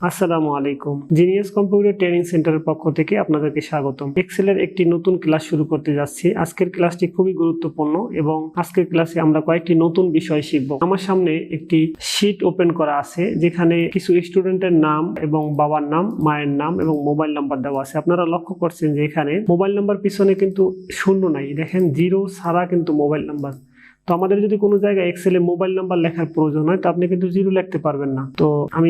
আসসালামু আলাইকুম। Genius computer training সেন্টারের পক্ষ থেকে আপনাদেরকে স্বাগতম। এক্সেলের একটি নতুন ক্লাস শুরু করতে যাচ্ছি। আজকের ক্লাসটি খুবই গুরুত্বপূর্ণ এবং আজকের ক্লাসে আমরা কয়েকটি নতুন বিষয় শিখব। আমার সামনে একটি শীট ওপেন করা আছে যেখানে কিছু স্টুডেন্টের নাম এবং বাবার নাম, মায়ের নাম এবং মোবাইল নাম্বার দেওয়া আছে। আপনারা লক্ষ্য করছেন যে এখানে মোবাইল নাম্বার পিছনে কিন্তু শূন্য নাই, দেখেন জিরো ছাড়া কিন্তু মোবাইল নাম্বার। তো আমাদের যদি কোনো জায়গায় এক্সেলে মোবাইল নাম্বার লেখার প্রয়োজন হয় তো আপনি কিন্তু জিরো লিখতে পারবেন না। তো আমি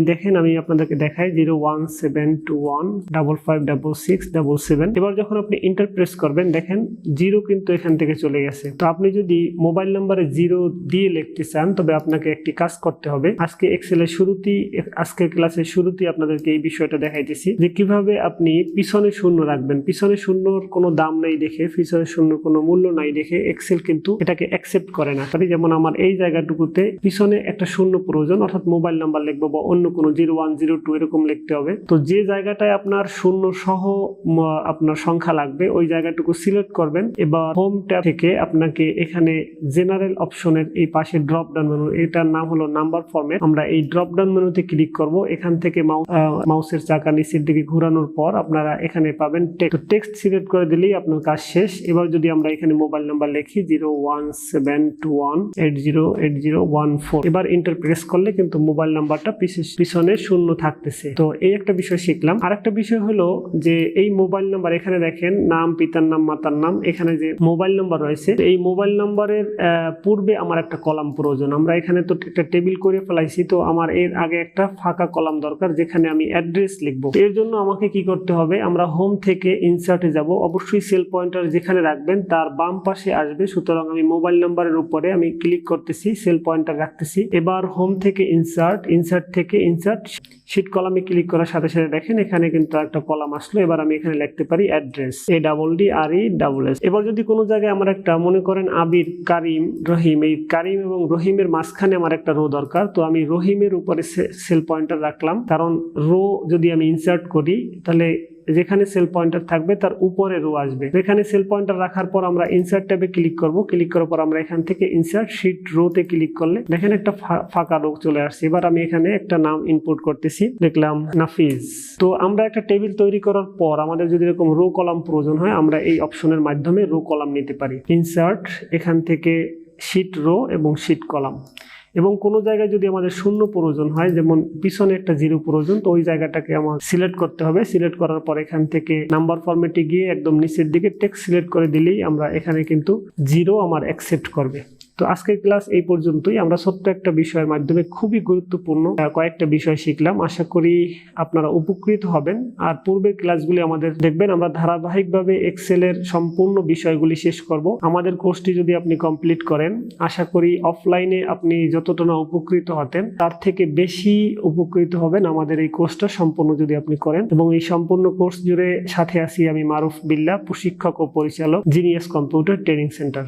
আপনাদেরকে দেখাই 01721556677। এবার যখন আপনি এন্টার প্রেস করবেন দেখেন জিরো কিন্তু এখান থেকে চলে গেছে। তো আপনি যদি মোবাইল নাম্বারে জিরো দিয়ে লিখতে চান তবে আপনাকে একটি কাজ করতে হবে। আজকের ক্লাসের শুরুতেই আপনাদেরকে এই বিষয়টা দেখাইতেছি যে কিভাবে আপনি পিছনে শূন্য রাখবেন। পিছনে শূন্যর কোনো দাম নাই দেখে, পিছনে শূন্য কোনো মূল্য নাই দেখে এক্সেল কিন্তু এটাকে অ্যাকসেপ্ট করে না। যেমন আমার এই জায়গাটুকুতে পিছনে একটা শূন্য প্রয়োজন, অর্থাৎ মোবাইল নাম্বার লিখবো বা অন্য কোনো 0102 এরকম লিখতে হবে। তো যে জায়গাটায় আপনার শূন্য সহ আপনার সংখ্যা লাগবে ওই জায়গাটুকু সিলেক্ট করবেন। এবার হোম ট্যাব থেকে আপনাকে এখানে জেনারেল অপশনের এই পাশে ড্রপ ডাউন মেনু, এটার নাম হলো নাম্বার ফরম্যাট। আমরা এই ড্রপ ডাউন মেনুতে ক্লিক করব। এখান থেকে মাউসের চাকা নিচের দিকে ঘোরানোর পর আপনারা এখানে পাবেন টেক্সট সিলেক্ট করে দিলেই আপনার কাজ শেষ। এবার যদি আমরা এখানে মোবাইল নাম্বার লিখি 01721808014, এবার এন্টার প্রেস করলে কিন্তু মোবাইল নাম্বারটা পিছনে শূন্য থাকতেছে। তো এই একটা বিষয় শিখলাম। আরেকটা বিষয় হলো যে এই মোবাইল নাম্বার এখানে দেখেন নাম, পিতার নাম, মাতার নাম, এখানে যে মোবাইল নাম্বার রয়েছে এই মোবাইল নাম্বারের পূর্বে আমার একটা কলাম প্রয়োজন। আমরা এখানে তো একটা টেবিল করে ফেলাইছি, তো আমার এর আগে একটা ফাঁকা কলাম দরকার যেখানে আমি অ্যাড্রেস লিখবো। এর জন্য আমাকে কি করতে হবে, আমরা হোম থেকে ইনসার্টে যাব। অবশ্যই সেল পয়েন্টার যেখানে রাখবেন তার বাম পাশে আসবে। সুতরাং আমি মোবাইল নাম্বারের উপরে আমি ক্লিক করতেছি, সেল পয়েন্টার রাখতেছি। এবার হোম থেকে ইনসার্ট থেকে ইনসার্ট শীট কলামে ক্লিক করার সাথে সাথে দেখেন এখানে কিন্তু একটা কলাম আসলো। এবার আমি এখানে লিখতে পারি অ্যাড্রেস, ADDRESS। এবার যদি কোনো জায়গায় আমার একটা মনে করেন আবির, কারিম, রহিম, এই কারিম এবং রহিমের মাঝখানে আমার একটা রো দরকার। তো আমি রহিমের উপরে সেল পয়েন্টার রাখলাম, কারণ রো যদি আমি ইনসার্ট করি তাহলে যেখানে সেল পয়েন্টার থাকবে তার উপরে রো আসবে। এখানে সেল পয়েন্টার রাখার পর আমরা ইনসার্ট ট্যাবে ক্লিক করব। ক্লিক করার পর আমরা এখান থেকে ইনসার্ট শীট রোতে ক্লিক করলে দেখেন একটা ফাঁকা রো চলে আসছে। এবার আমি এখানে একটা নাম ইনপুট করতেছি, দেখলাম নাফিজ। তো আমরা একটা টেবিল তৈরি করার পর আমাদের যদি এরকম রো কলাম প্রয়োজন হয় আমরা এই অপশনের মাধ্যমে রো কলাম নিতে পারি। ইনসার্ট, এখান থেকে শীট রো এবং শীট কলাম। এবং কোনো জায়গায় যদি আমাদের শূন্য প্রয়োজন হয়, যেমন পিছনে একটা জিরো প্রয়োজন, তো ওই জায়গাটাকে আমার সিলেক্ট করতে হবে। সিলেক্ট করার পর এখান থেকে নাম্বার ফরম্যাটে গিয়ে একদম নিচের দিকে টেক্সট সিলেক্ট করে দিলেই আমরা এখানে কিন্তু জিরো আমার অ্যাকসেপ্ট করবে। তো আজকের ক্লাস এই পর্যন্তই। আমরা ছোট্ট একটা বিষয়ের মাধ্যমে খুবই গুরুত্বপূর্ণ কয়েকটা বিষয় শিখলাম। আশা করি আপনারা উপকৃত হবেন। আর পূর্বের ক্লাসগুলি আমাদের দেখবেন, আমরা ধারাবাহিকভাবে এক্সেলের সম্পূর্ণ বিষয়গুলি শেষ করব। আমাদের কোর্সটি যদি আপনি কমপ্লিট করেন আশা করি অফলাইনে আপনি যতটা না উপকৃত হতেন তার থেকে বেশি উপকৃত হবেন আমাদের এই কোর্সটা সম্পূর্ণ যদি আপনি করেন। এবং এই সম্পূর্ণ কোর্স জুড়ে সাথে আছি আমি মারুফ বিল্লাহ, প্রশিক্ষক ও পরিচালক, জিনিয়াস কম্পিউটার ট্রেনিং সেন্টার।